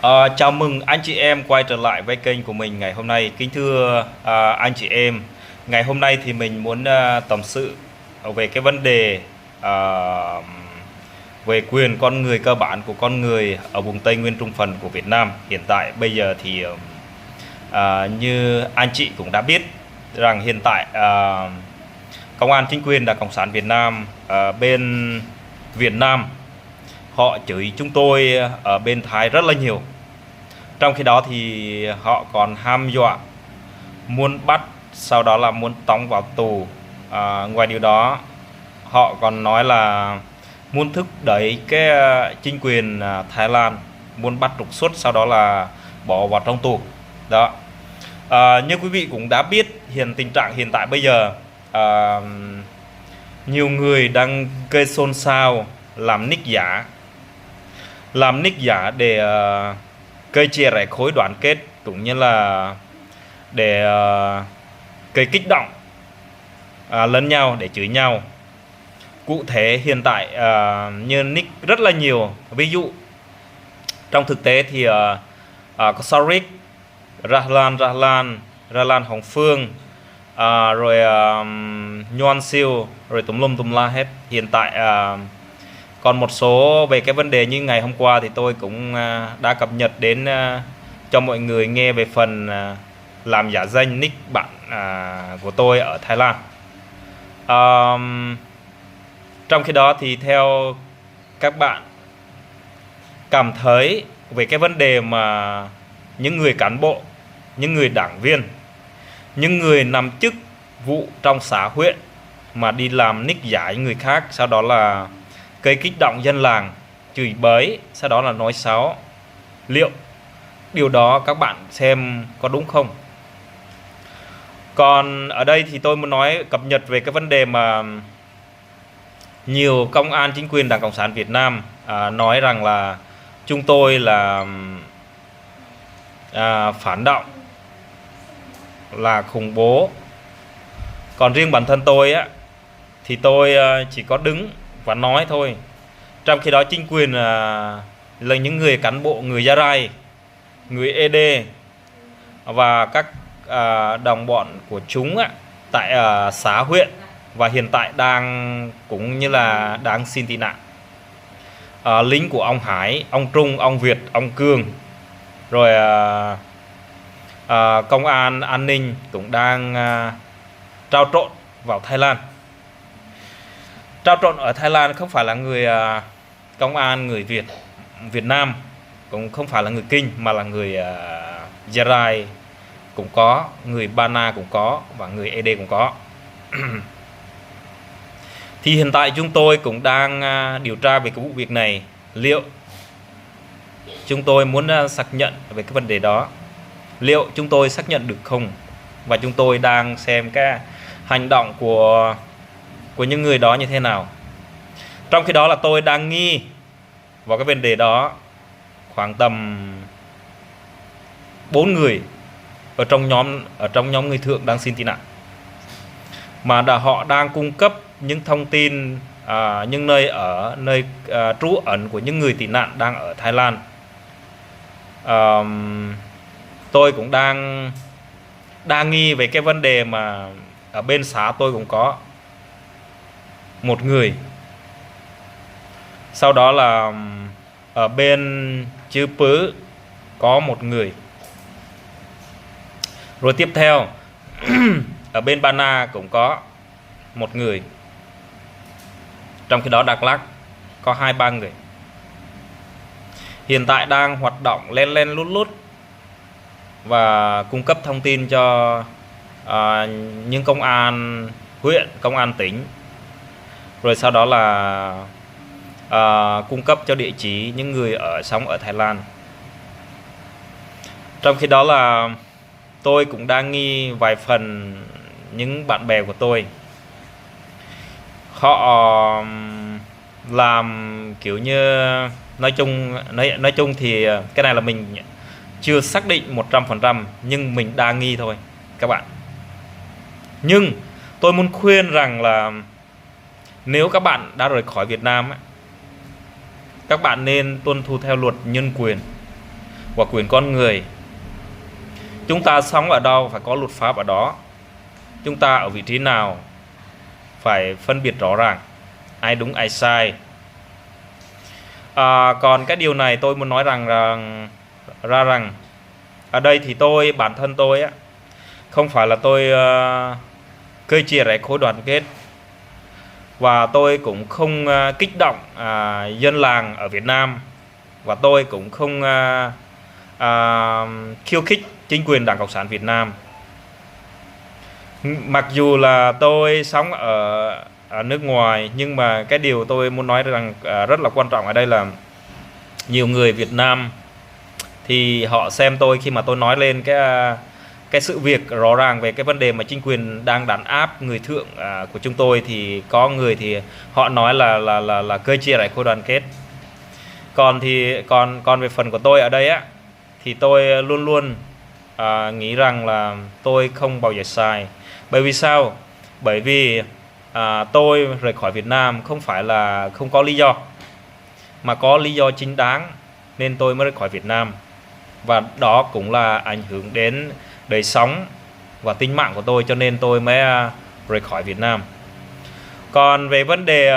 Chào mừng anh chị em quay trở lại với kênh của mình ngày hôm nay. Kính thưa anh chị em, ngày hôm nay thì mình muốn tâm sự về cái vấn đề à, về quyền con người cơ bản của con người ở vùng Tây Nguyên Trung Phần của Việt Nam. Hiện tại bây giờ thì như anh chị cũng đã biết rằng hiện tại công an chính quyền Đảng Cộng sản Việt Nam bên Việt Nam họ chửi chúng tôi ở bên Thái rất là nhiều. Trong khi đó thì họ còn ham dọa muốn bắt, sau đó là muốn tống vào tù. Ngoài điều đó, họ còn nói là muốn thúc đẩy cái chính quyền Thái Lan, muốn bắt trục xuất, sau đó là bỏ vào trong tù. Đó. Như quý vị cũng đã biết, tình trạng hiện tại bây giờ nhiều người đang gây xôn xao làm nick giả để gây chia rẽ khối đoàn kết, cũng như là để gây kích động lẫn nhau để chửi nhau. Cụ thể hiện tại như nick rất là nhiều, ví dụ trong thực tế thì có Sarik, Rahlan Hồng Phương, rồi Nhoan Siêu, rồi tùm la hết. Hiện tại còn một số về cái vấn đề như ngày hôm qua thì tôi cũng đã cập nhật đến cho mọi người nghe về phần làm giả danh nick bạn của tôi ở Thái Lan. Trong khi đó thì theo các bạn cảm thấy về cái vấn đề mà những người cán bộ, những người đảng viên, những người nắm chức vụ trong xã huyện mà đi làm nick giả với người khác, sau đó là gây kích động dân làng, chửi bới, sau đó là nói xấu, liệu điều đó các bạn xem có đúng không? Còn ở đây thì tôi muốn nói cập nhật về cái vấn đề mà nhiều công an chính quyền Đảng Cộng sản Việt Nam nói rằng là chúng tôi là phản động, là khủng bố. Còn riêng bản thân tôi thì tôi chỉ có đứng và nói thôi. Trong khi đó chính quyền là những người cán bộ, người Gia Rai, người ED và các đồng bọn của chúng tại xã huyện và hiện tại đang cũng như là đang xin tị nạn. Lính của ông Hải, ông Trung, ông Việt, ông Cường, rồi công an an ninh cũng đang trao trộn vào Thái Lan. Trao trộn ở Thái Lan không phải là người công an người Việt Nam, cũng không phải là người Kinh, mà là người Gia Rai cũng có, người Ba Na cũng có, và người ED cũng có. Thì hiện tại chúng tôi cũng đang điều tra về cái vụ việc này. Liệu chúng tôi muốn xác nhận về cái vấn đề đó, liệu chúng tôi xác nhận được không? Và chúng tôi đang xem cái hành động của những người đó như thế nào. Trong khi đó là tôi đang nghi vào cái vấn đề đó khoảng tầm 4 người ở trong nhóm người thượng đang xin tị nạn, mà họ đang cung cấp những thông tin những nơi trú ẩn của những người tị nạn đang ở Thái Lan. Tôi cũng đang nghi về cái vấn đề mà ở bên xã tôi cũng có một người, sau đó là ở bên Chư Pứ có một người, rồi tiếp theo ở bên Ba Na cũng có một người. Trong khi đó Đắk Lắk có 2-3 người. Hiện tại đang hoạt động len lút và cung cấp thông tin cho những công an huyện, công an tỉnh, rồi sau đó là cung cấp cho địa chỉ những người sống ở Thái Lan. Trong khi đó là tôi cũng đang nghi vài phần những bạn bè của tôi, họ làm kiểu như nói chung thì cái này là mình chưa xác định 100%, nhưng mình đang nghi thôi các bạn. Nhưng tôi muốn khuyên rằng là nếu các bạn đã rời khỏi Việt Nam, các bạn nên tuân thủ theo luật nhân quyền. và quyền con người. Chúng ta sống ở đâu phải có luật pháp ở đó. Chúng ta ở vị trí nào phải phân biệt rõ ràng ai đúng ai sai. Còn cái điều này tôi muốn nói rằng ở đây thì bản thân tôi á, không phải là tôi cơ chia rẽ khối đoàn kết, và tôi cũng không kích động dân làng ở Việt Nam, và tôi cũng không khiêu khích chính quyền Đảng Cộng sản Việt Nam. Mặc dù là tôi sống ở nước ngoài, nhưng mà cái điều tôi muốn nói rằng rất là quan trọng ở đây là nhiều người Việt Nam thì họ xem tôi khi mà tôi nói lên cái sự việc rõ ràng về cái vấn đề mà chính quyền đang đàn áp người thượng của chúng tôi, thì có người thì họ nói là cơ chia rẽ khối đoàn kết. Còn về phần của tôi ở đây á, thì tôi luôn luôn nghĩ rằng là tôi không bao giờ sai. Bởi vì sao? Bởi vì tôi rời khỏi Việt Nam không phải là không có lý do, mà có lý do chính đáng nên tôi mới rời khỏi Việt Nam. Và đó cũng là ảnh hưởng đến đời sống và tính mạng của tôi, cho nên tôi mới rời khỏi Việt Nam. Còn về vấn đề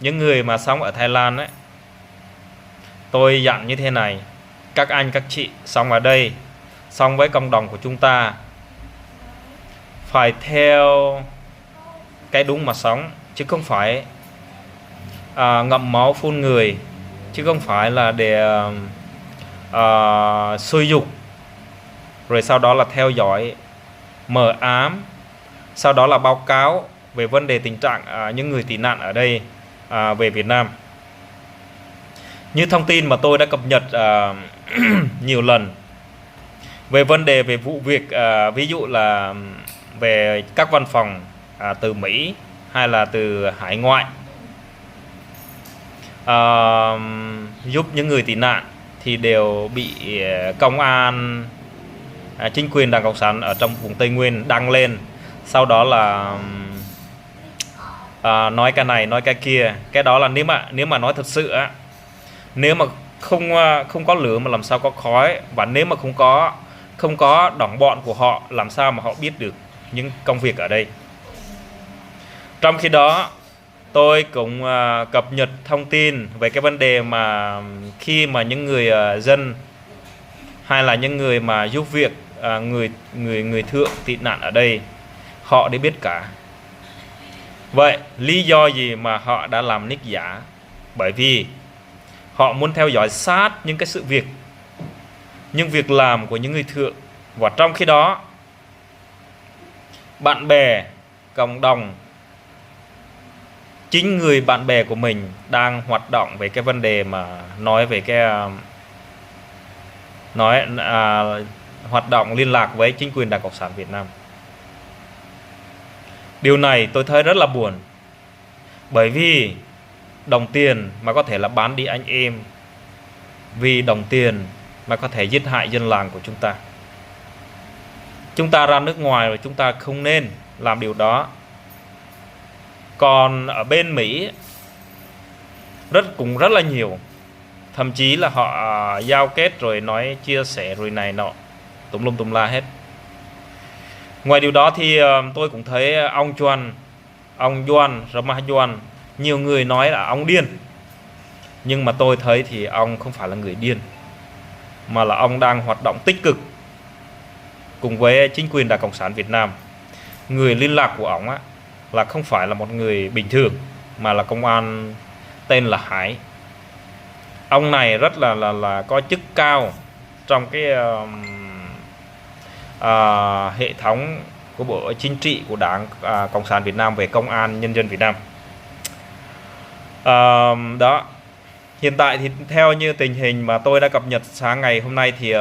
những người mà sống ở Thái Lan ấy, tôi dặn như thế này: các anh các chị sống ở đây, sống với cộng đồng của chúng ta, phải theo cái đúng mà sống, chứ không phải ngậm máu phun người, chứ không phải là để xúi dục, rồi sau đó là theo dõi mờ ám, sau đó là báo cáo về vấn đề tình trạng những người tị nạn ở đây về Việt Nam. Như thông tin mà tôi đã cập nhật nhiều lần về vấn đề về vụ việc, ví dụ là về các văn phòng từ Mỹ hay là từ hải ngoại giúp những người tị nạn, thì đều bị công an, chính quyền Đảng Cộng sản ở trong vùng Tây Nguyên đăng lên, sau đó là nói cái này nói cái kia. Cái đó là nếu mà nói thật sự á, nếu mà không có lửa mà làm sao có khói, và nếu mà không có đồng bọn của họ, làm sao mà họ biết được những công việc ở đây. Trong khi đó tôi cũng cập nhật thông tin về cái vấn đề mà khi mà những người dân hay là những người mà giúp việc người thượng tị nạn ở đây, họ để biết cả. Vậy lý do gì mà họ đã làm nick giả? Bởi vì họ muốn theo dõi sát những cái sự việc, những việc làm của những người thượng. Và trong khi đó, bạn bè, cộng đồng, chính người bạn bè của mình đang hoạt động về cái vấn đề mà nói về hoạt động liên lạc với chính quyền Đảng Cộng sản Việt Nam. Điều này tôi thấy rất là buồn, bởi vì đồng tiền mà có thể là bán đi anh em, vì đồng tiền mà có thể giết hại dân làng của chúng ta. Chúng ta ra nước ngoài rồi, chúng ta không nên làm điều đó. Còn ở bên Mỹ cũng rất là nhiều, thậm chí là họ giao kết rồi nói chia sẻ rồi này nọ tùm lum tùm la hết. Ngoài điều đó thì tôi cũng thấy ông Doan Rama Doan, nhiều người nói là ông điên, nhưng mà tôi thấy thì ông không phải là người điên, mà là ông đang hoạt động tích cực cùng với chính quyền Đảng Cộng sản Việt Nam. Người liên lạc của ông á là không phải là một người bình thường, mà là công an tên là Hải. Ông này rất là có chức cao trong cái hệ thống của Bộ Chính trị của Đảng Cộng sản Việt Nam về Công an Nhân dân Việt Nam. Đó, hiện tại thì theo như tình hình mà tôi đã cập nhật sáng ngày hôm nay thì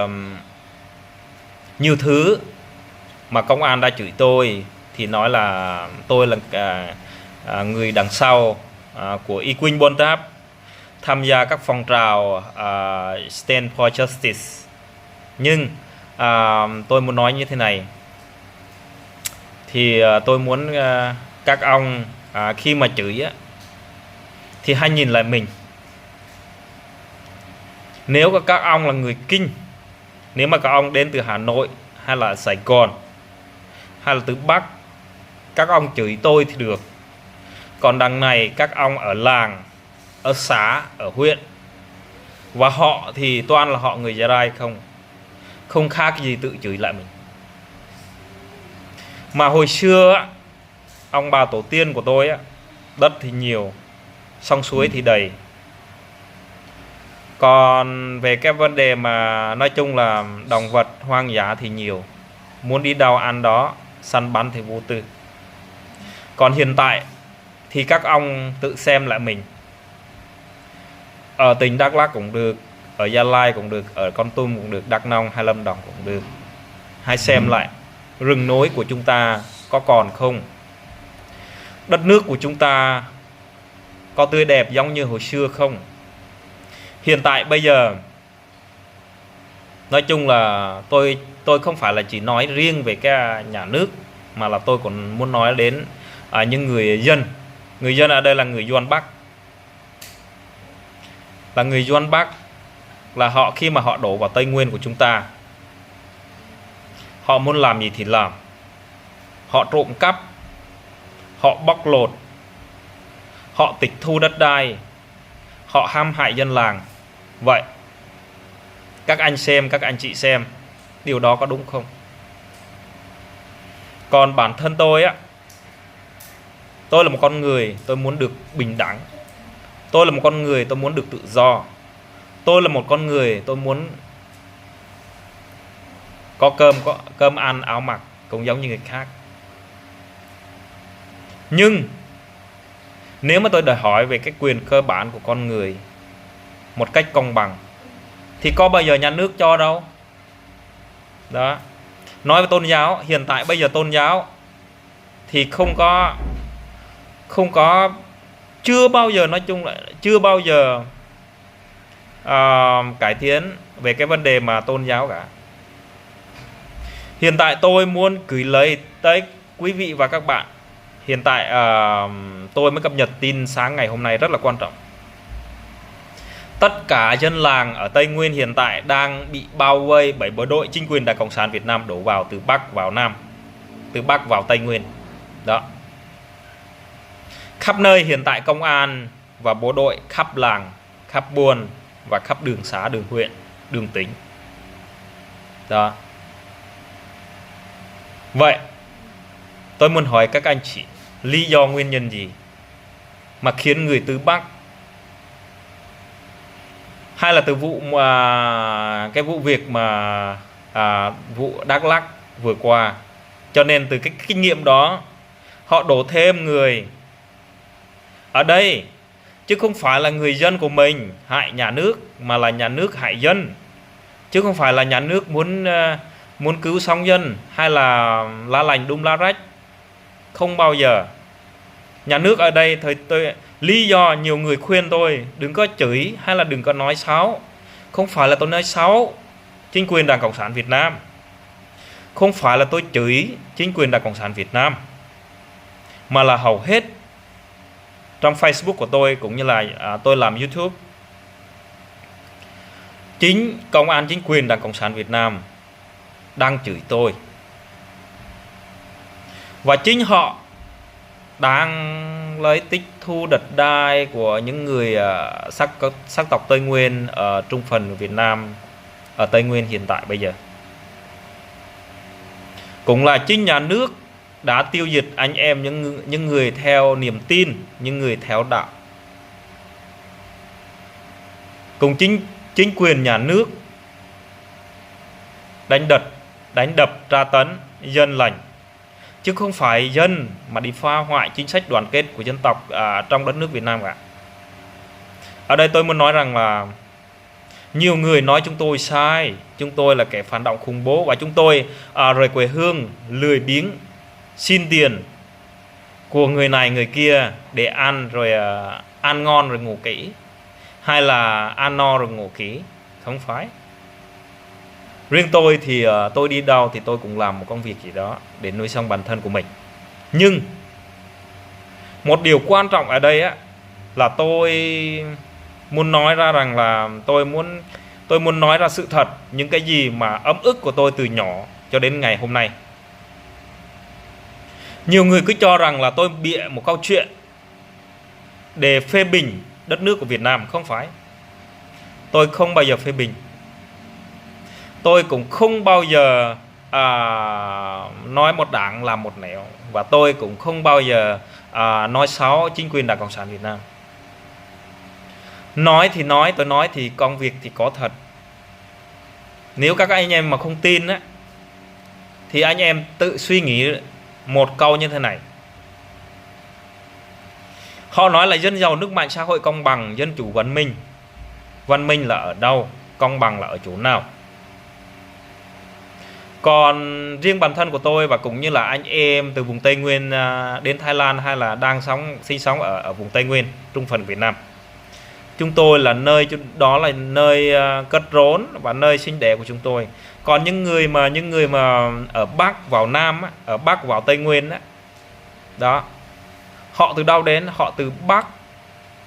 nhiều thứ mà công an đã chửi tôi, thì nói là tôi là người đằng sau của Y Quynh Bon Tháp, tham gia các phong trào Stand for Justice. Nhưng tôi muốn nói như thế này, thì tôi muốn các ông khi mà chửi á, thì hãy nhìn lại mình. Nếu các ông là người Kinh, nếu mà các ông đến từ Hà Nội hay là Sài Gòn hay là từ Bắc, các ông chửi tôi thì được. Còn đằng này các ông ở làng, ở xã, ở huyện, và họ thì toàn là họ người Gia Rai không khác gì tự chửi lại mình. Mà hồi xưa ông bà tổ tiên của tôi đất thì nhiều, sông suối thì đầy. Còn về cái vấn đề mà nói chung là động vật hoang dã thì nhiều, muốn đi đâu ăn đó, săn bắn thì vô tư. Còn hiện tại thì các ông tự xem lại mình. Ở tỉnh Đắk Lắk cũng được, ở Gia Lai cũng được, ở Kon Tum cũng được, Đắk Nông hay Lâm Đồng cũng được. Hãy xem lại rừng núi của chúng ta có còn không? Đất nước của chúng ta có tươi đẹp giống như hồi xưa không? Hiện tại bây giờ, nói chung là tôi không phải là chỉ nói riêng về cái nhà nước, mà là tôi còn muốn nói đến những người dân. Người dân ở đây là người Doan Bắc. Là người Doan Bắc là họ khi mà họ đổ vào Tây Nguyên của chúng ta, họ muốn làm gì thì làm. Họ trộm cắp, họ bóc lột, họ tịch thu đất đai, họ hãm hại dân làng. Vậy các anh xem, các anh chị xem, điều đó có đúng không? Còn bản thân tôi tôi là một con người, tôi muốn được bình đẳng. Tôi là một con người, tôi muốn được tự do. Tôi là một con người, tôi muốn có cơm ăn, áo mặc cũng giống như người khác. Nhưng nếu mà tôi đòi hỏi về cái quyền cơ bản của con người một cách công bằng thì có bao giờ nhà nước cho đâu. Đó. Nói về tôn giáo, hiện tại bây giờ tôn giáo thì không có chưa bao giờ, nói chung là chưa bao giờ cải tiến về cái vấn đề mà tôn giáo cả. Hiện tại tôi muốn gửi lời tới quý vị và các bạn. Hiện tại tôi mới cập nhật tin sáng ngày hôm nay rất là quan trọng. Tất cả dân làng ở Tây Nguyên hiện tại đang bị bao vây bởi bộ đội chính quyền Đảng Cộng sản Việt Nam đổ vào từ Bắc vào Nam, từ Bắc vào Tây Nguyên. Đó. Khắp nơi hiện tại công an và bộ đội khắp làng, khắp buôn và khắp đường xã, đường huyện, đường tỉnh. Đó. Vậy tôi muốn hỏi các anh chị, lý do nguyên nhân gì mà khiến người từ Bắc, hay là từ cái vụ việc mà vụ Đắk Lắk vừa qua, cho nên từ cái kinh nghiệm đó họ đổ thêm người ở đây, chứ không phải là người dân của mình hại nhà nước, mà là nhà nước hại dân. Chứ không phải là nhà nước muốn cứu sống dân hay là lá lành đùm lá rách. Không bao giờ. Nhà nước ở đây lý do nhiều người khuyên tôi đừng có chửi hay là đừng có nói xấu. Không phải là tôi nói xấu chính quyền Đảng Cộng sản Việt Nam, không phải là tôi chửi chính quyền Đảng Cộng sản Việt Nam, mà là hầu hết trong Facebook của tôi cũng như là tôi làm YouTube, chính công an, chính quyền Đảng Cộng sản Việt Nam đang chửi tôi. Và chính họ đang lấy tích thu đất đai của những người sắc tộc Tây Nguyên ở trung phần của Việt Nam, ở Tây Nguyên hiện tại bây giờ. Cũng là chính nhà nước đã tiêu diệt anh em những người theo niềm tin, những người theo đạo. Cùng chính quyền nhà nước đánh đập tra tấn dân lành, chứ không phải dân mà đi phá hoại chính sách đoàn kết của dân tộc trong đất nước Việt Nam cả. Ở đây tôi muốn nói rằng là nhiều người nói chúng tôi sai, chúng tôi là kẻ phản động khủng bố, và chúng tôi rời quê hương, lười biếng xin tiền của người này người kia để ăn, rồi ăn ngon rồi ngủ kỹ, hay là ăn no rồi ngủ kỹ. Không phải. Riêng tôi thì tôi đi đâu thì tôi cũng làm một công việc gì đó để nuôi sống bản thân của mình. Nhưng một điều quan trọng ở đây là tôi muốn nói ra rằng là tôi muốn Tôi muốn nói ra sự thật, những cái gì mà ấm ức của tôi từ nhỏ cho đến ngày hôm nay. Nhiều người cứ cho rằng là tôi bịa một câu chuyện để phê bình đất nước của Việt Nam. Không phải. Tôi không bao giờ phê bình. Tôi cũng không bao giờ nói một đảng làm một nẻo. Và tôi cũng không bao giờ nói xấu chính quyền Đảng Cộng sản Việt Nam. Nói thì nói, tôi nói thì công việc thì có thật. Nếu các anh em mà không tin á, thì anh em tự suy nghĩ một câu như thế này. Họ nói là dân giàu nước mạnh, xã hội công bằng, dân chủ văn minh. Văn minh là ở đâu? Công bằng là ở chỗ nào? Còn riêng bản thân của tôi và cũng như là anh em từ vùng Tây Nguyên đến Thái Lan hay là đang sinh sống ở vùng Tây Nguyên, trung phần Việt Nam, chúng tôi là nơi đó là nơi cất rốn và nơi sinh đẻ của chúng tôi. Còn những người mà ở Bắc vào Nam á, ở Bắc vào Tây Nguyên á, đó, họ từ đâu đến? Họ từ Bắc,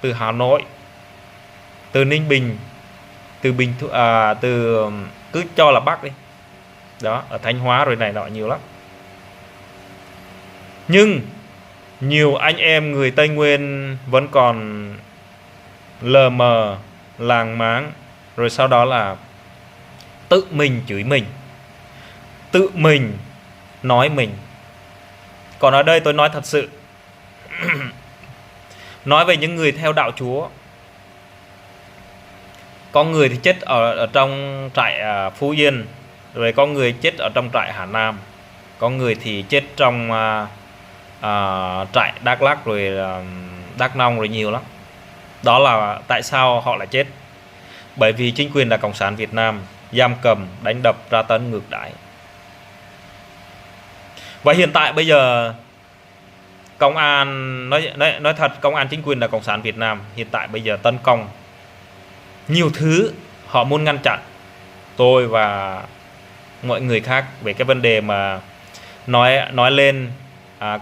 từ Hà Nội, từ Ninh Bình, từ cứ cho là Bắc đi, đó, ở Thanh Hóa rồi này nọ nhiều lắm. Nhưng nhiều anh em người Tây Nguyên vẫn còn lờ mờ, làng máng, rồi sau đó là tự mình chửi mình, tự mình nói mình. Còn ở đây tôi nói thật sự. Nói về những người theo đạo Chúa. Có người thì chết ở trong trại Phú Yên, rồi có người chết ở trong trại Hà Nam, có người thì chết trong trại Đắk Lắk, rồi Đắk Nông, rồi nhiều lắm. Đó là tại sao họ lại chết? Bởi vì chính quyền Đảng Cộng sản Việt Nam giam cầm, đánh đập, tra tấn, ngược đãi. Và hiện tại bây giờ công an, nói thật, công an chính quyền Đảng Cộng sản Việt Nam hiện tại bây giờ tấn công nhiều thứ. Họ muốn ngăn chặn tôi và mọi người khác về cái vấn đề mà nói lên,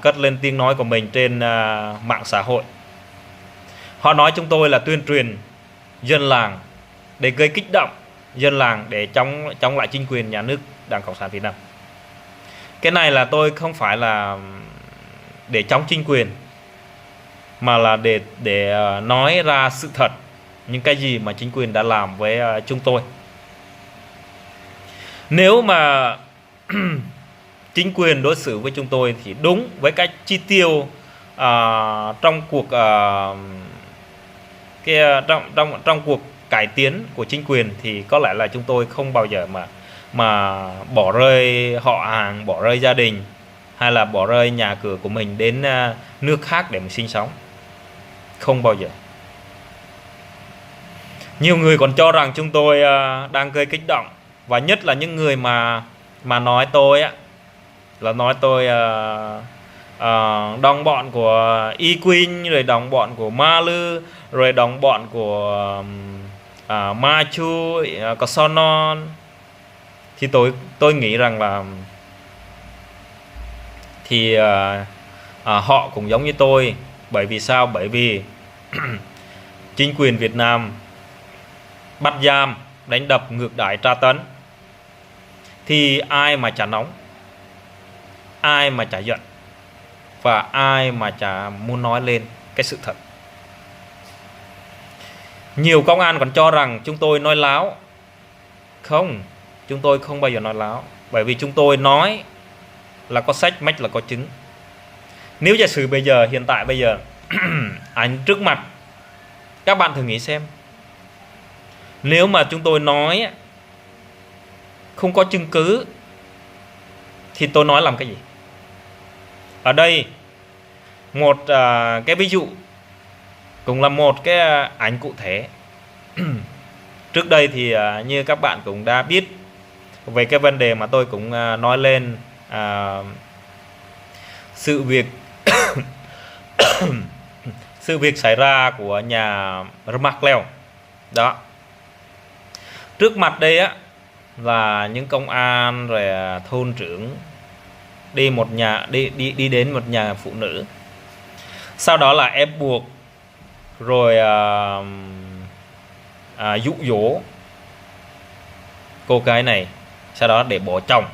cất lên tiếng nói của mình trên mạng xã hội. Họ nói chúng tôi là tuyên truyền dân làng để gây kích động dân làng để chống lại chính quyền nhà nước Đảng Cộng sản Việt Nam. Cái này là tôi không phải là để chống chính quyền, mà là để nói ra sự thật, những cái gì mà chính quyền đã làm với chúng tôi. Nếu mà chính quyền đối xử với chúng tôi thì đúng với cách chi tiêu trong cuộc trong cuộc cải tiến của chính quyền, thì có lẽ là chúng tôi không bao giờ mà bỏ rơi họ hàng, bỏ rơi gia đình, hay là bỏ rơi nhà cửa của mình đến nước khác để mình sinh sống. Không bao giờ. Nhiều người còn cho rằng chúng tôi đang gây kích động, và nhất là những người mà nói tôi á, là nói tôi đồng bọn của Y Quynh, rồi đồng bọn của Ma Lư, rồi đồng bọn của Ma Chu, có Sonon. Thì tôi nghĩ rằng là thì họ cũng giống như tôi. Bởi vì sao? Bởi vì chính quyền Việt Nam bắt giam, đánh đập, ngược đãi, tra tấn, thì ai mà chả nóng, ai mà chả giận, và ai mà chả muốn nói lên cái sự thật. Nhiều công an còn cho rằng chúng tôi nói láo. Không, chúng tôi không bao giờ nói láo. Bởi vì chúng tôi nói là có sách mách là có chứng. Nếu giả sử bây giờ, hiện tại bây giờ ảnh trước mặt các bạn thử nghĩ xem, nếu mà chúng tôi nói không có chứng cứ thì tôi nói làm cái gì? Ở đây một cái ví dụ, cũng là một cái ảnh cụ thể. Trước đây thì như các bạn cũng đã biết về cái vấn đề mà tôi cũng nói lên, sự việc sự việc xảy ra của nhà Rmak Leo đó. Trước mặt đây á là những công an rồi thôn trưởng đi đến một nhà phụ nữ, sau đó là ép buộc, rồi dụ dỗ, cô gái này, sau đó để bỏ chồng.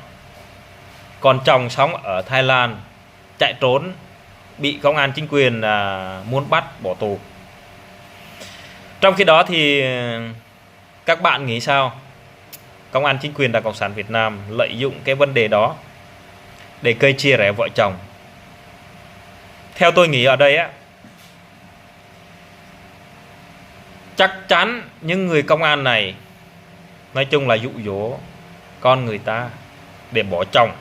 Còn chồng sống ở Thái Lan, chạy trốn, bị công an chính quyền muốn bắt bỏ tù. Trong khi đó thì các bạn nghĩ sao? Công an chính quyền Đảng Cộng sản Việt Nam lợi dụng cái vấn đề đó để gây chia rẽ vợ chồng. Theo tôi nghĩ ở đây á, chắc chắn những người công an này nói chung là dụ dỗ con người ta để bỏ chồng,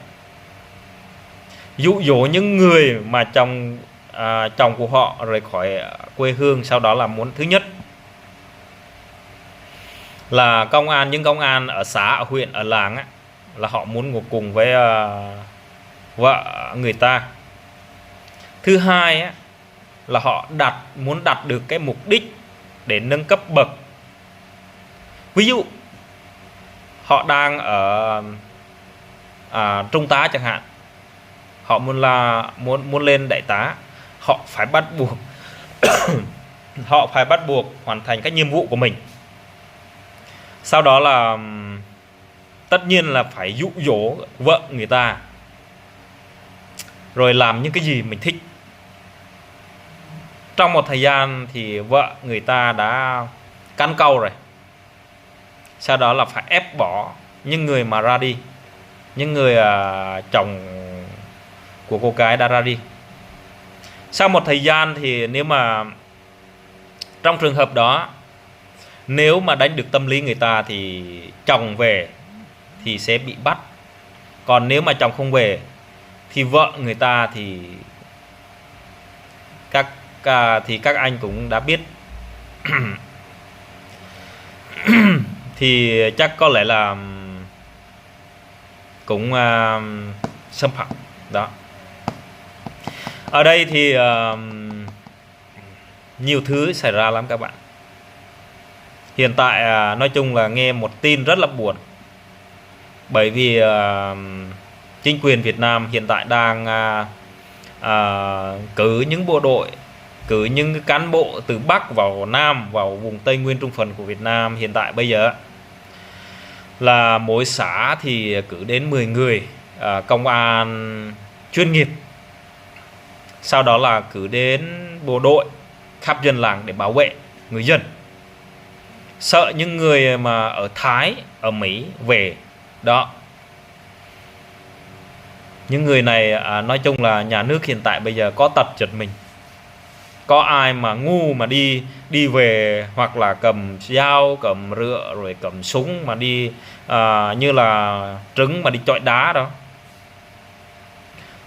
dụ dỗ những người mà chồng của họ rời khỏi quê hương, sau đó là muốn, thứ nhất là những công an ở xã, ở huyện, ở làng á, là họ muốn ngồi cùng với vợ người ta. Thứ hai á, là họ muốn đạt được cái mục đích để nâng cấp bậc. Ví dụ họ đang ở trung tá chẳng hạn, họ muốn lên đại tá, họ phải bắt buộc họ phải bắt buộc hoàn thành các nhiệm vụ của mình. Sau đó là tất nhiên là phải dụ dỗ vợ người ta, rồi làm những cái gì mình thích. Trong một thời gian thì vợ người ta đã cắn câu rồi, sau đó là phải ép bỏ những người mà ra đi, những người chồng của cô gái đã ra đi. Sau một thời gian thì nếu mà trong trường hợp đó, nếu mà đánh được tâm lý người ta thì chồng về thì sẽ bị bắt. Còn nếu mà chồng không về thì vợ người ta thì các anh cũng đã biết thì chắc có lẽ là cũng xâm phạm đó. Ở đây thì nhiều thứ xảy ra lắm các bạn. Hiện tại nói chung là nghe một tin rất là buồn, bởi vì chính quyền Việt Nam hiện tại đang cử những bộ đội, cử những cán bộ từ Bắc vào Nam, vào vùng Tây Nguyên Trung Phần của Việt Nam. Hiện tại bây giờ là mỗi xã thì cử đến 10 người công an chuyên nghiệp, sau đó là cử đến bộ đội khắp dân làng để bảo vệ người dân, sợ những người mà ở Thái, ở Mỹ về đó. Những người này nói chung là nhà nước hiện tại bây giờ có tật giật mình. Có ai mà ngu mà đi về, hoặc là cầm dao, cầm rựa, rồi cầm súng mà đi như là trứng mà đi chọi đá đó.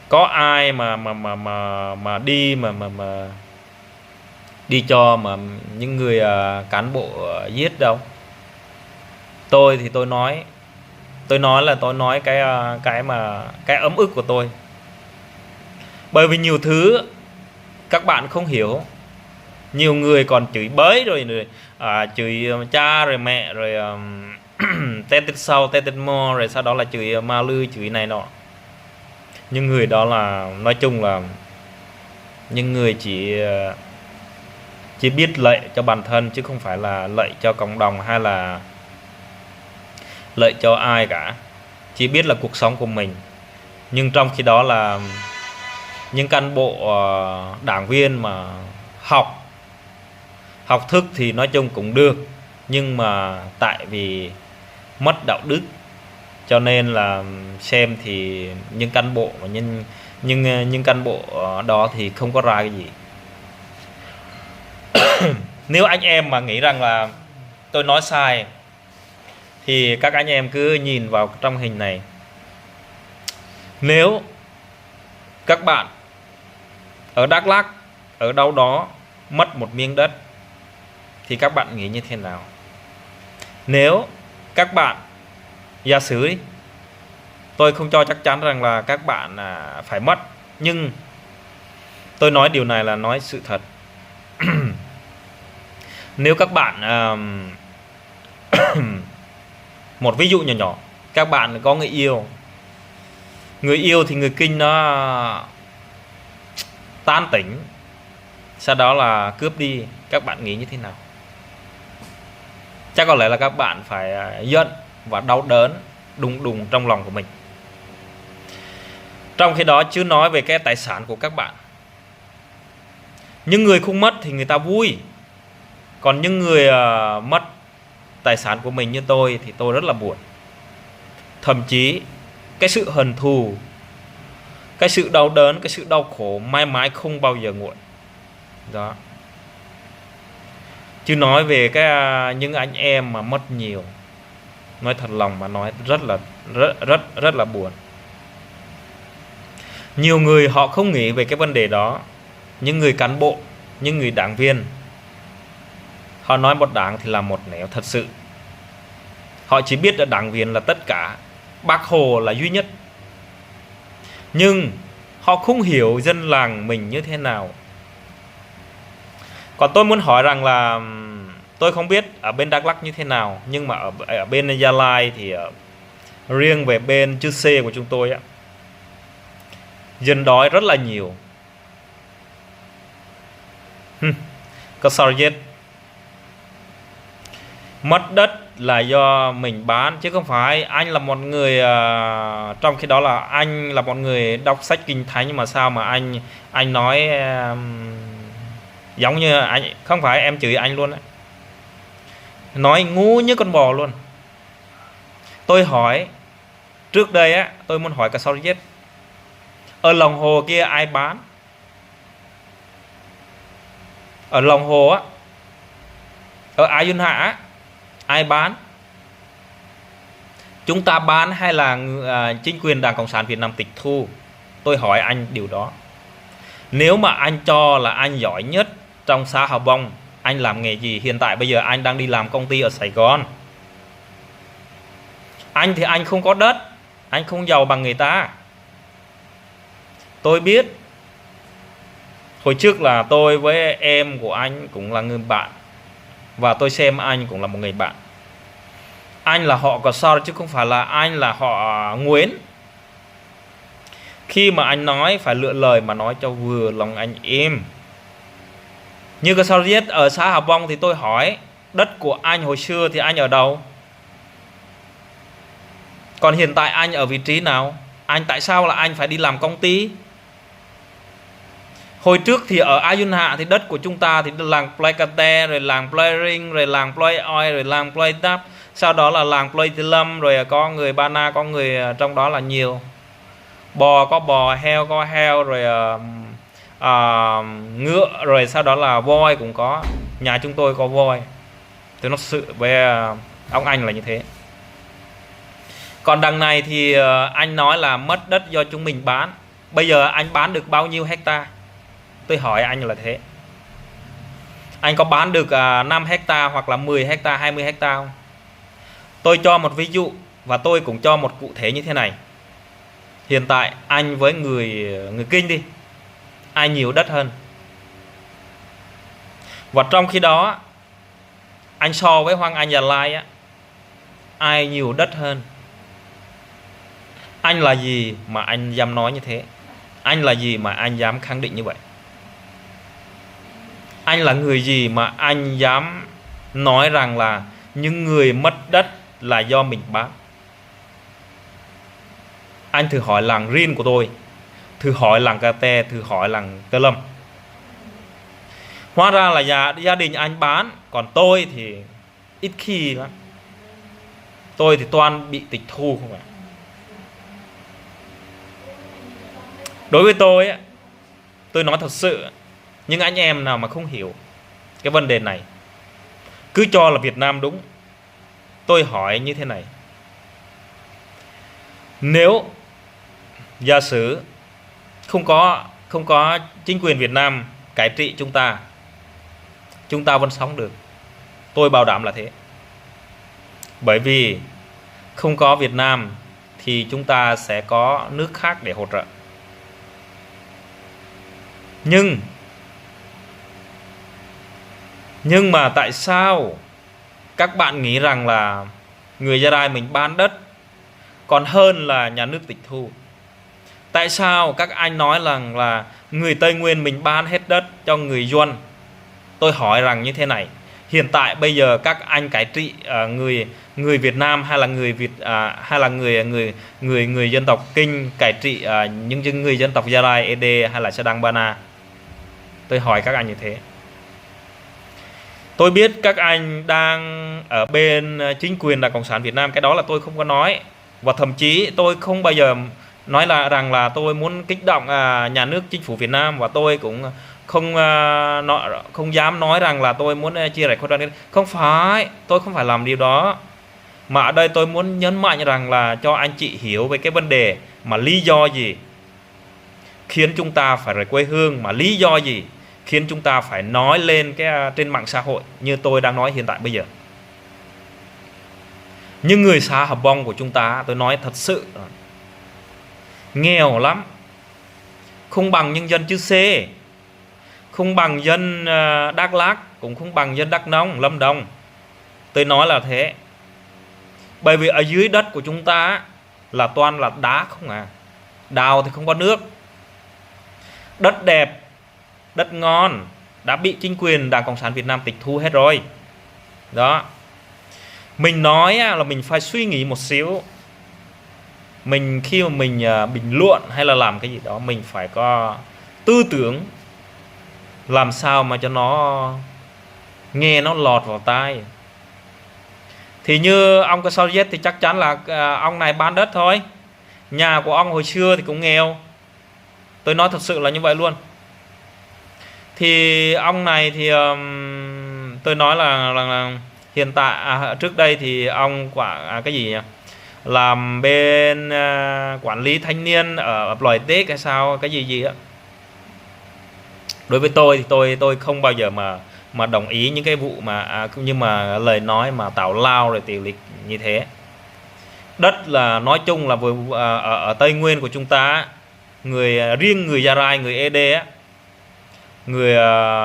Có ai mà đi cho mà những người cán bộ giết đâu. Tôi thì tôi nói cái ấm ức của tôi. Bởi vì nhiều thứ các bạn không hiểu. Nhiều người còn chửi bới rồi chửi cha rồi mẹ rồi tét sau tét mo, rồi sau đó là chửi ma lư, chửi này nọ. Nhưng người đó là nói chung là những người chỉ biết lợi cho bản thân, chứ không phải là lợi cho cộng đồng hay là lợi cho ai cả, chỉ biết là cuộc sống của mình. Nhưng trong khi đó là những cán bộ đảng viên mà học thức thì nói chung cũng được, nhưng mà tại vì mất đạo đức cho nên là xem thì những cán bộ và những cán bộ đó thì không có ra cái gì. Nếu anh em mà nghĩ rằng là tôi nói sai thì các anh em cứ nhìn vào trong hình này. Nếu các bạn ở Đắk Lắk, ở đâu đó mất một miếng đất thì các bạn nghĩ như thế nào? Nếu các bạn giả sử đi, tôi không cho chắc chắn rằng là các bạn phải mất, nhưng tôi nói điều này là nói sự thật. Nếu các bạn một ví dụ nhỏ nhỏ, các bạn có người yêu thì người Kinh nó tan tỉnh, sau đó là cướp đi, các bạn nghĩ như thế nào? Chắc có lẽ là các bạn phải giận, và đau đớn đùng đùng trong lòng của mình. Trong khi đó chưa nói về cái tài sản của các bạn. Những người không mất thì người ta vui. Còn những người mất tài sản của mình như tôi thì tôi rất là buồn. Thậm chí cái sự hận thù, cái sự đau đớn, cái sự đau khổ mãi mãi không bao giờ nguội. Đó. Chứ nói về những anh em mà mất nhiều, nói thật lòng mà nói rất là buồn. Nhiều người họ không nghĩ về cái vấn đề đó. Những người cán bộ, những người đảng viên, họ nói một đảng thì làm một nẻo thật sự. Họ chỉ biết là đảng viên là tất cả, Bác Hồ là duy nhất. Nhưng họ không hiểu dân làng mình như thế nào. Còn tôi muốn hỏi rằng là tôi không biết ở bên Đắk Lắk như thế nào, nhưng mà ở bên Gia Lai thì riêng về bên chữ C của chúng tôi á, dân đói rất là nhiều. Có sao chết. Mất đất là do mình bán, chứ không phải anh là một người trong khi đó là anh là một người đọc sách kinh thánh, nhưng mà sao mà anh nói giống như anh, không phải em chửi anh luôn á, nói ngu như con bò luôn. Tôi hỏi trước đây á, tôi muốn hỏi cả sao chết, ở lòng hồ kia ai bán? Ở lòng hồ á, ở Ayunha á, ai bán? Chúng ta bán hay là chính quyền Đảng Cộng sản Việt Nam tịch thu? Tôi hỏi anh điều đó. Nếu mà anh cho là anh giỏi nhất trong xã Hào Bông, anh làm nghề gì? Hiện tại bây giờ anh đang đi làm công ty ở Sài Gòn. Anh thì anh không có đất, anh không giàu bằng người ta. Tôi biết. Hồi trước là tôi với em của anh cũng là người bạn, và tôi xem anh cũng là một người bạn. Anh là họ Cò Sao chứ không phải là anh là họ Nguyễn. Khi mà anh nói phải lựa lời mà nói cho vừa lòng anh em. Như Cò Sao Giết ở xã Hà Bông thì tôi hỏi đất của anh hồi xưa thì anh ở đâu? Còn hiện tại anh ở vị trí nào? Anh tại sao là anh phải đi làm công ty? Hồi trước thì ở Ayunha thì đất của chúng ta thì làng Pleikkate, rồi làng Pleiring, rồi làng Pleioi, rồi làng Pleitap. Sau đó là làng Pleitilam, rồi có người Ba Na, có người trong đó là nhiều. Bò có bò, heo có heo, rồi ngựa, rồi sau đó là voi cũng có. Nhà chúng tôi có voi. Tôi nói sự với ông anh là như thế. Còn đằng này thì anh nói là mất đất do chúng mình bán. Bây giờ anh bán được bao nhiêu hecta? Tôi hỏi anh là thế. Anh có bán được 5 hecta hoặc là 10 hecta, 20 hecta không? Tôi cho một ví dụ và tôi cũng cho một cụ thể như thế này. Hiện tại anh với người Kinh đi, ai nhiều đất hơn? Và trong khi đó anh so với Hoàng Anh Gia Lai á, ai nhiều đất hơn? Anh là gì mà anh dám nói như thế? Anh là gì mà anh dám khẳng định như vậy? Anh là người gì mà anh dám nói rằng là những người mất đất là do mình bán? Anh thử hỏi làng Rin của tôi, thử hỏi làng Cà Tè, thử hỏi làng Tơ Lâm. Hóa ra là gia đình anh bán, còn tôi thì ít khi lắm. Tôi thì toàn bị tịch thu không ạ. Đối với tôi nói thật sự, những anh em nào mà không hiểu cái vấn đề này cứ cho là Việt Nam đúng. Tôi hỏi như thế này, nếu giả sử không có chính quyền Việt Nam cai trị chúng ta vẫn sống được. Tôi bảo đảm là thế. Bởi vì không có Việt Nam thì chúng ta sẽ có nước khác để hỗ trợ. Nhưng mà tại sao các bạn nghĩ rằng là người Gia Rai mình bán đất còn hơn là nhà nước tịch thu? Tại sao các anh nói rằng là người Tây Nguyên mình bán hết đất cho người Duân? Tôi hỏi rằng như thế này, hiện tại bây giờ các anh cai trị người Việt Nam hay là người Việt hay là người dân tộc Kinh cai trị những người dân tộc Gia Lai, Ede hay là Sadang Bana? Tôi hỏi các anh như thế. Tôi biết các anh đang ở bên chính quyền là Cộng sản Việt Nam, cái đó là tôi không có nói, và thậm chí tôi không bao giờ nói rằng là tôi muốn kích động nhà nước chính phủ Việt Nam, và tôi cũng không dám nói rằng là tôi muốn chia rẽ khối đoàn kết. Không phải, tôi không phải làm điều đó, mà ở đây tôi muốn nhấn mạnh rằng là cho anh chị hiểu về cái vấn đề mà lý do gì khiến chúng ta phải rời quê hương, mà lý do gì khiến chúng ta phải nói lên cái trên mạng xã hội như tôi đang nói hiện tại bây giờ. Những người xã Hợp Bông của chúng ta, tôi nói thật sự nghèo lắm, không bằng nhân dân Chư Sê, không bằng dân Đắk Lắk, cũng không bằng dân Đắk Nông, Lâm Đồng. Tôi nói là thế. Bởi vì ở dưới đất của chúng ta là toàn là đá không à, đào thì không có nước. Đất đẹp, đất ngon đã bị chính quyền Đảng Cộng sản Việt Nam tịch thu hết rồi. Đó. Mình nói là mình phải suy nghĩ một xíu. Mình khi mà mình bình luận hay là làm cái gì đó, mình phải có tư tưởng làm sao mà cho nó nghe nó lọt vào tai. Thì như ông Kasajet thì chắc chắn là ông này bán đất thôi. Nhà của ông hồi xưa thì cũng nghèo. Tôi nói thật sự là như vậy luôn. Thì ông này thì tôi nói là hiện tại trước đây thì ông cái gì nhỉ? Làm bên quản lý thanh niên ở Loài Tết hay sao, cái gì á. Đối với tôi thì tôi không bao giờ mà đồng ý những cái vụ mà nhưng mà lời nói mà tào lao rồi tiểu lịch như thế. Đất là nói chung là ở Tây Nguyên của chúng ta, riêng người Gia Rai, người Ede á, người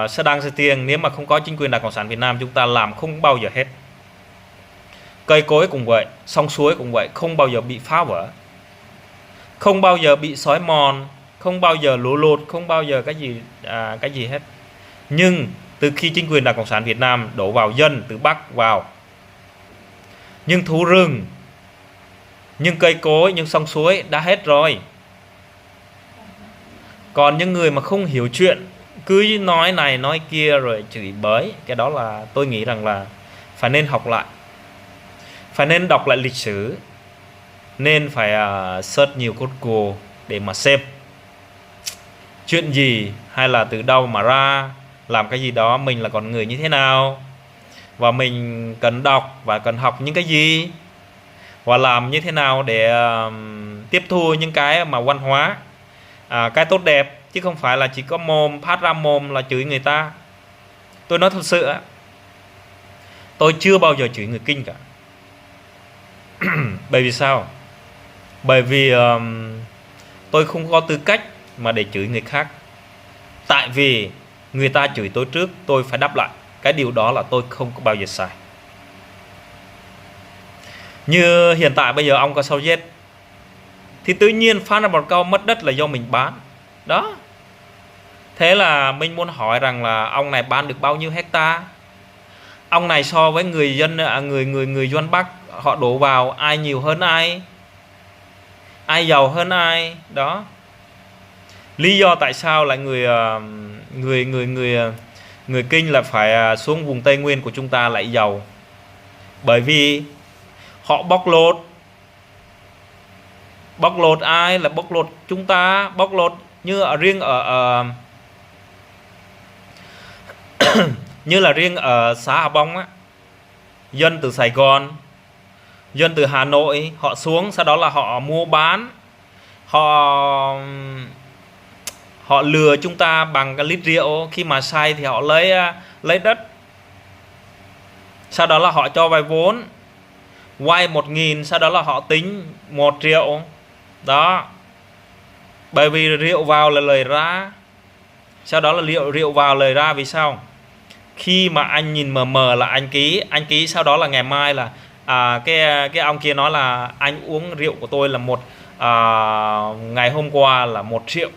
Sadang Sê Tieng, nếu mà không có chính quyền Đảng Cộng sản Việt Nam, chúng ta làm không bao giờ hết. Cây cối cũng vậy, sông suối cũng vậy, không bao giờ bị phá vỡ, không bao giờ bị xói mòn, không bao giờ lũ lụt, không bao giờ cái gì hết. Nhưng từ khi chính quyền Đảng Cộng sản Việt Nam đổ vào dân từ Bắc vào, nhưng thú rừng, nhưng cây cối, nhưng sông suối đã hết rồi. Còn những người mà không hiểu chuyện, cứ nói này nói kia rồi chửi bới, cái đó là tôi nghĩ rằng là phải nên học lại, phải nên đọc lại lịch sử, nên phải search nhiều Google để mà xem chuyện gì hay là từ đâu mà ra, làm cái gì đó, mình là con người như thế nào, và mình cần đọc và cần học những cái gì, và làm như thế nào để tiếp thu những cái mà văn hóa, cái tốt đẹp, chứ không phải là chỉ có mồm, phát ra mồm là chửi người ta. Tôi nói thật sự, tôi chưa bao giờ chửi người Kinh cả. Bởi vì sao? Bởi vì tôi không có tư cách mà để chửi người khác. Tại vì người ta chửi tôi trước, tôi phải đáp lại. Cái điều đó là tôi không có bao giờ sai. Như hiện tại bây giờ ông Kasajet thì tự nhiên phát ra một câu mất đất là do mình bán. Đó. Thế là mình muốn hỏi rằng là ông này bán được bao nhiêu hecta? Ông này so với người dân người dân Bắc họ đổ vào, ai nhiều hơn ai? Ai giàu hơn ai? Đó. Lý do tại sao lại người Kinh là phải xuống vùng Tây Nguyên của chúng ta lại giàu? Bởi vì họ bóc lột ai? Là bóc lột chúng ta, bóc lột như ở riêng ở như là riêng ở xã Hà Bông á, dân từ Sài Gòn, dân từ Hà Nội họ xuống, sau đó là họ mua bán, họ lừa chúng ta bằng cái lít rượu, khi mà say thì họ lấy đất, sau đó là họ cho vay vốn, vay 1.000, sau đó là họ tính 1 triệu. Đó. Bởi vì rượu vào là lời ra, sau đó là rượu vào lời ra. Vì sao? Khi mà anh nhìn mờ mờ là anh ký, sau đó là ngày mai là cái ông kia nói là anh uống rượu của tôi là ngày hôm qua là 1 triệu,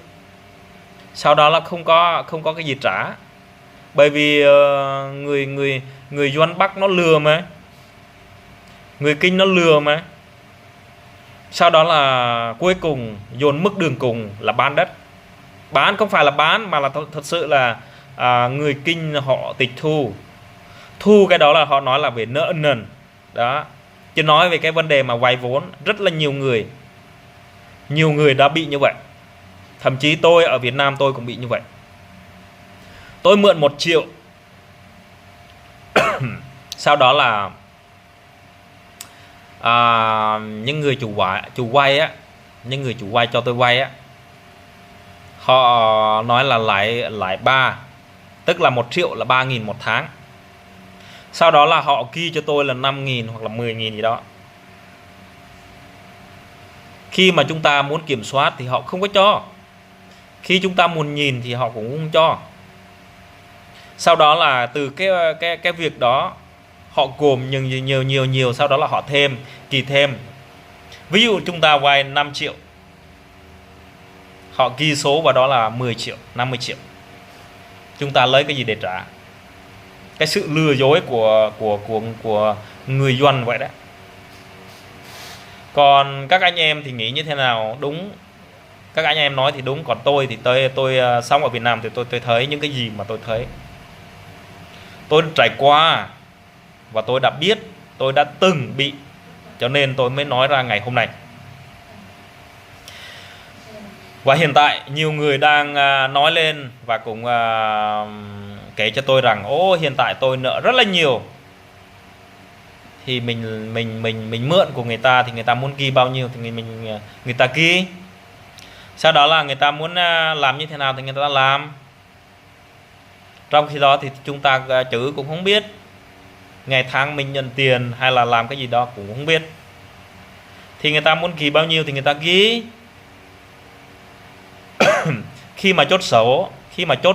sau đó là không có cái gì trả. Bởi vì người người người Doan Bắc nó lừa mà, người Kinh nó lừa mà. Sau đó là cuối cùng dồn mức đường cùng là bán đất. Bán không phải là bán mà là thật sự là người Kinh họ tịch thu. Thu cái đó là họ nói là về nợ nần đó, chứ nói về cái vấn đề mà vay vốn rất là nhiều người đã bị như vậy. Thậm chí tôi ở Việt Nam tôi cũng bị như vậy. Tôi mượn 1 triệu sau đó là những người chủ vay á, những người chủ vay cho tôi vay á, họ nói là lãi 3, tức là 1 triệu là 3.000 một tháng. Sau đó là họ ghi cho tôi là 5.000 hoặc là 10.000 gì đó. Khi mà chúng ta muốn kiểm soát thì họ không có cho, khi chúng ta muốn nhìn thì họ cũng không cho. Sau đó là từ cái việc đó họ gồm nhiều, sau đó là họ kỳ thêm. Ví dụ chúng ta vay 5 triệu, họ ghi số vào đó là 10 triệu, 50 triệu. Chúng ta lấy cái gì để trả? Cái sự lừa dối của người Doan vậy đó. Còn các anh em thì nghĩ như thế nào? Đúng, các anh em nói thì đúng. Còn tôi thì tôi sống ở Việt Nam thì tôi thấy những cái gì mà tôi thấy, tôi trải qua và tôi đã biết, tôi đã từng bị, cho nên tôi mới nói ra ngày hôm nay. Và hiện tại nhiều người đang nói lên và cũng kể cho tôi rằng hiện tại tôi nợ rất là nhiều. Thì mình mượn của người ta thì người ta muốn ghi bao nhiêu thì người ta ghi. Sau đó là người ta muốn làm như thế nào thì người ta làm. Trong khi đó thì chúng ta chữ cũng không biết, ngày tháng mình nhận tiền hay là làm cái gì đó cũng không biết. Thì người ta muốn ghi bao nhiêu thì người ta ghi. Khi mà chốt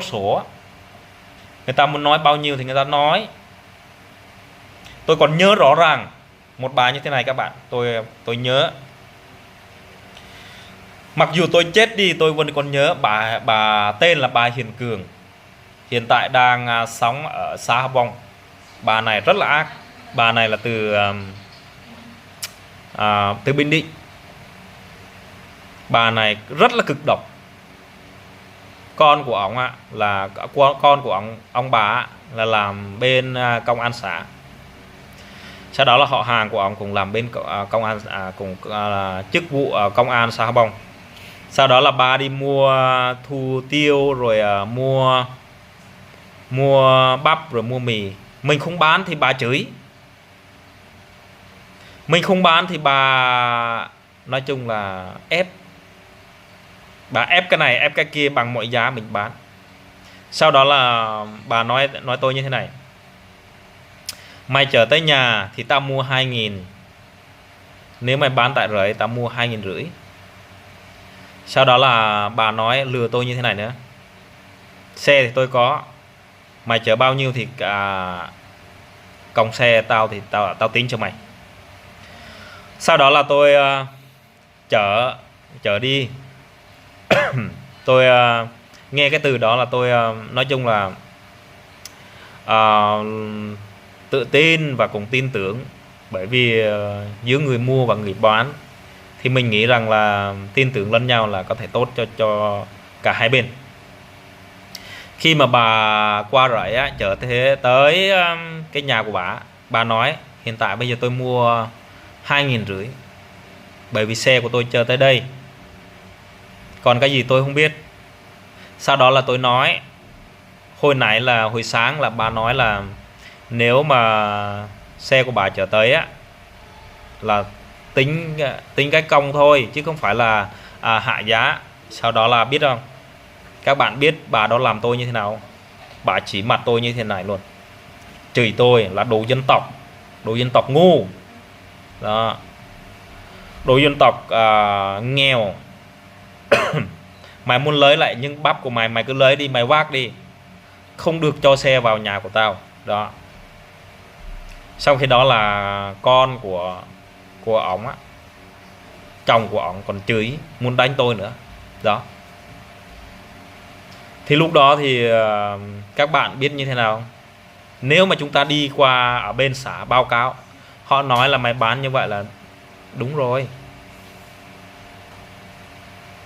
sổ người ta muốn nói bao nhiêu thì người ta nói. Tôi còn nhớ rõ ràng một bài như thế này các bạn, tôi nhớ. Mặc dù tôi chết đi tôi vẫn còn nhớ bà tên là bà Hiền Cường, hiện tại đang sống ở xã Hà Bông. Bà này rất là ác. Bà này là từ Bình Định. Bà này rất là cực độc. Con của ông là con của ông bà là làm bên công an xã. Sau đó là họ hàng của ông cũng làm bên công an, cũng là chức vụ ở công an xã Hà Bông. Sau đó là bà đi mua thu tiêu rồi mua bắp rồi mua mì. Mình không bán thì bà chửi, mình không bán thì bà nói chung là ép. Bà ép cái này ép cái kia bằng mọi giá mình bán. Sau đó là bà nói tôi như thế này: mày chở tới nhà thì tao mua 2.000, nếu mày bán tại rẫy tao mua 2.500. Sau đó là bà nói lừa tôi như thế này nữa: xe thì tôi có, mày chở bao nhiêu thì còng xe tao thì tao tính cho mày. Sau đó là tôi chở đi. Tôi nghe cái từ đó là tôi nói chung là tự tin và cũng tin tưởng. Bởi vì giữa người mua và người bán thì mình nghĩ rằng là tin tưởng lẫn nhau là có thể tốt cho cả hai bên. Khi mà bà qua rẫy chở tới cái nhà của bà nói hiện tại bây giờ tôi mua 2.500, bởi vì xe của tôi chờ tới đây, còn cái gì tôi không biết. Sau đó là tôi nói hồi sáng là bà nói là nếu mà xe của bà chở tới là tính cái công thôi chứ không phải là hạ giá. Sau đó là biết không, các bạn biết bà đó làm tôi như thế nào? Bà chỉ mặt tôi như thế này luôn, chửi tôi là đồ dân tộc ngu đó, đồ dân tộc nghèo. Mày muốn lấy lại những bắp của mày cứ lấy đi, mày vác đi, không được cho xe vào nhà của tao đó. Sau khi đó là con của ổng chồng của ổng còn chửi muốn đánh tôi nữa đó. Thì lúc đó thì các bạn biết như thế nào? Nếu mà chúng ta đi qua ở bên xã báo cáo, họ nói là mày bán như vậy là đúng rồi.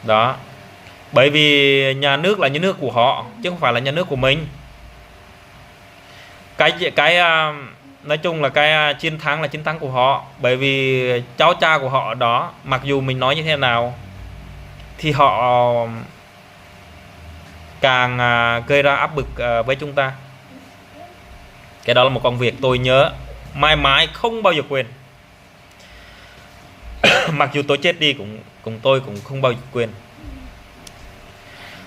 Đó. Bởi vì nhà nước là nhà nước của họ chứ không phải là nhà nước của mình. Cái nói chung là cái chiến thắng là chiến thắng của họ. Bởi vì cháu cha của họ ở đó, mặc dù mình nói như thế nào thì họ càng gây ra áp bức với chúng ta. Cái đó là một công việc tôi nhớ mãi mãi không bao giờ quên. Mặc dù tôi chết đi tôi cũng không bao giờ quên.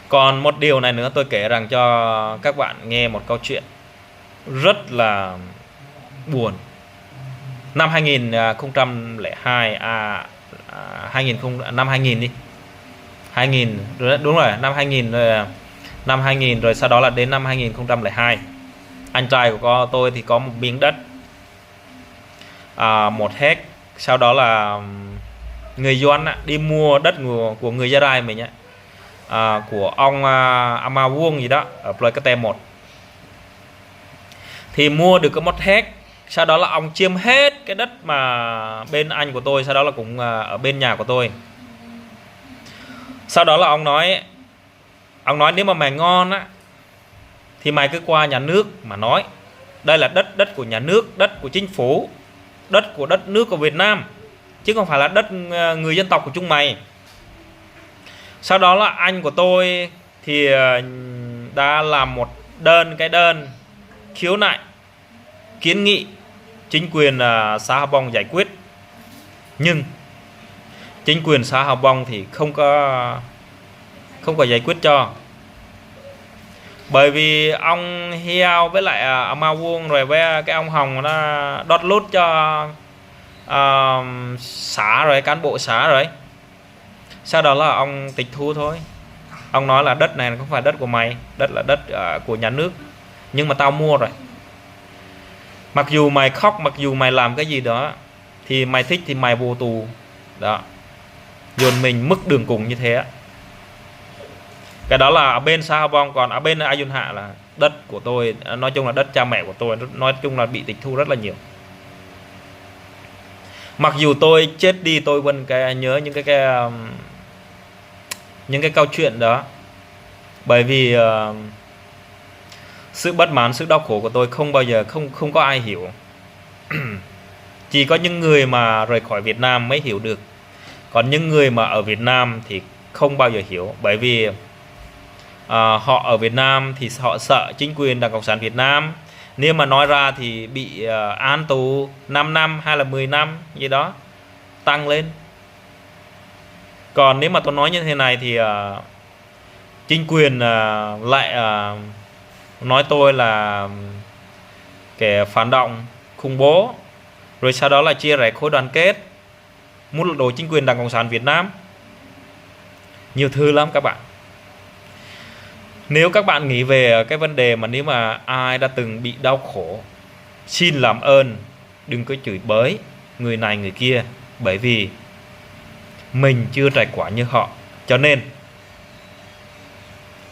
Còn một điều này nữa tôi kể rằng cho các bạn nghe một câu chuyện rất là buồn. Năm 2002 năm 2000 đi. 2000 đúng rồi, năm 2000 rồi, năm 2000 rồi sau đó là đến năm 2002. Anh trai của tôi thì có một miếng đất 1 héc. Sau đó là người Doan đi mua đất của người Gia Rai mình của ông Ama Vuông gì đó ở Pleiku 1. Thì mua được có 1 héc. Sau đó là ông chiếm hết cái đất mà bên anh của tôi, sau đó là cũng ở bên nhà của tôi. Sau đó là ông nói nếu mà mày ngon thì mày cứ qua nhà nước mà nói. Đây là đất của nhà nước, đất của chính phủ, đất của đất nước của Việt Nam, chứ không phải là đất người dân tộc của chúng mày. Sau đó là anh của tôi thì đã làm một cái đơn khiếu nại kiến nghị chính quyền xã Hà Bông giải quyết. Nhưng chính quyền xã Hà Bông thì không có giải quyết cho. Bởi vì ông Hiao với lại Ama Vuông rồi với cái ông Hồng nó đốt lút cho xã rồi, cán bộ xã rồi. Sau đó là ông tịch thu thôi. Ông nói là đất này không phải đất của mày, đất là đất của nhà nước, nhưng mà tao mua rồi. Mặc dù mày khóc, mặc dù mày làm cái gì đó thì mày thích thì mày vô tù. Đó. Dồn mình mức đường cùng như thế. Cái đó là ở bên xã Hà Bông. Còn ở bên Ayun Hạ là đất của tôi, nói chung là đất cha mẹ của tôi, nói chung là bị tịch thu rất là nhiều. Mặc dù tôi chết đi tôi vẫn nhớ những cái câu chuyện đó. Bởi vì sự bất mãn, sự đau khổ của tôi không bao giờ không có ai hiểu. Chỉ có những người mà rời khỏi Việt Nam mới hiểu được. Còn những người mà ở Việt Nam thì không bao giờ hiểu. Bởi vì họ ở Việt Nam thì họ sợ chính quyền Đảng Cộng sản Việt Nam. Nếu mà nói ra thì bị án tù 5 năm hay là 10 năm gì đó tăng lên. Còn nếu mà tôi nói như thế này thì chính quyền lại nói tôi là kẻ phản động, khủng bố. Rồi sau đó là chia rẽ khối đoàn kết, muốn lật đổ chính quyền Đảng Cộng sản Việt Nam. Nhiều thứ lắm các bạn. Nếu các bạn nghĩ về cái vấn đề mà nếu mà ai đã từng bị đau khổ, xin làm ơn đừng có chửi bới người này người kia. Bởi vì mình chưa trải qua như họ, cho nên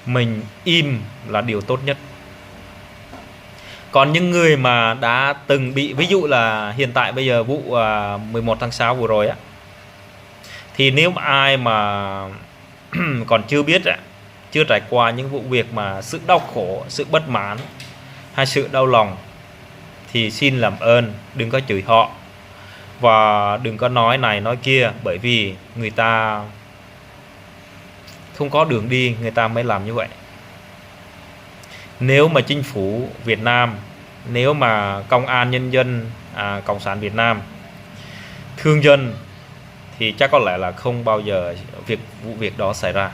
mình im là điều tốt nhất. Còn những người mà đã từng bị, ví dụ là hiện tại bây giờ vụ 11 tháng 6 vừa rồi thì nếu mà ai mà còn chưa biết chưa trải qua những vụ việc mà sự đau khổ, sự bất mãn hay sự đau lòng thì xin làm ơn đừng có chửi họ và đừng có nói này nói kia. Bởi vì người ta không có đường đi, người ta mới làm như vậy. Nếu mà chính phủ Việt Nam, nếu mà công an nhân dân Cộng sản Việt Nam thương dân thì chắc có lẽ là không bao giờ vụ việc đó xảy ra.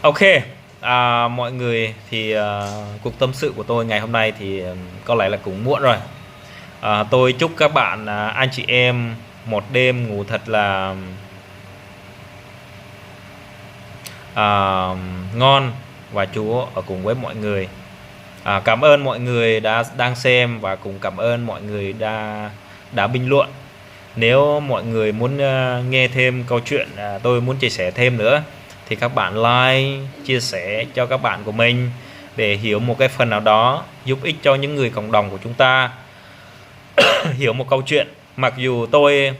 Ok, mọi người thì cuộc tâm sự của tôi ngày hôm nay thì có lẽ là cũng muộn rồi. Tôi chúc các bạn anh chị em một đêm ngủ thật là ngon và Chúa ở cùng với mọi người. Cảm ơn mọi người đang xem và cũng cảm ơn mọi người đã bình luận. Nếu mọi người muốn nghe thêm câu chuyện tôi muốn chia sẻ thêm nữa thì các bạn like, chia sẻ cho các bạn của mình để hiểu một cái phần nào đó, giúp ích cho những người cộng đồng của chúng ta hiểu một câu chuyện. Mặc dù tôi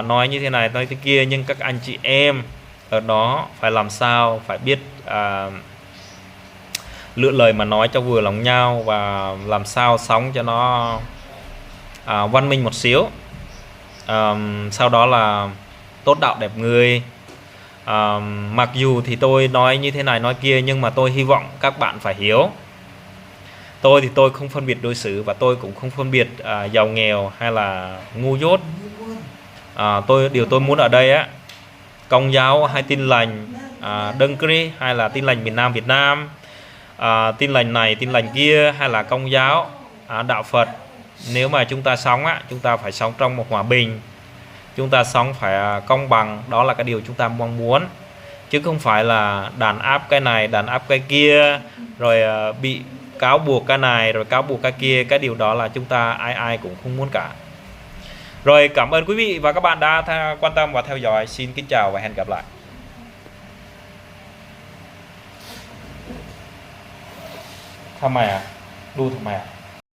nói như thế này nói thế kia, nhưng các anh chị em ở đó phải làm sao phải biết lựa lời mà nói cho vừa lòng nhau, và làm sao sống cho nó văn minh một xíu, sau đó là tốt đạo đẹp người. Mặc dù thì tôi nói như thế này nói kia, nhưng mà tôi hy vọng các bạn phải hiểu. Tôi thì tôi không phân biệt đối xử, và tôi cũng không phân biệt giàu nghèo hay là ngu dốt. Điều tôi muốn ở đây á, Công giáo hay Tin lành Đấng Christ hay là Tin lành miền Nam Việt Nam, Tin lành này tin lành kia hay là Công giáo, đạo Phật, nếu mà chúng ta sống á, chúng ta phải sống trong một hòa bình, chúng ta sống phải công bằng. Đó là cái điều chúng ta mong muốn, chứ không phải là đàn áp cái này đàn áp cái kia, rồi bị cáo buộc cái này rồi cáo buộc cái kia. Cái điều đó là chúng ta ai cũng không muốn cả. Rồi, cảm ơn quý vị và các bạn đã quan tâm và theo dõi. Xin kính chào và hẹn gặp lại. Thằng mày à? Đu thằng mày à?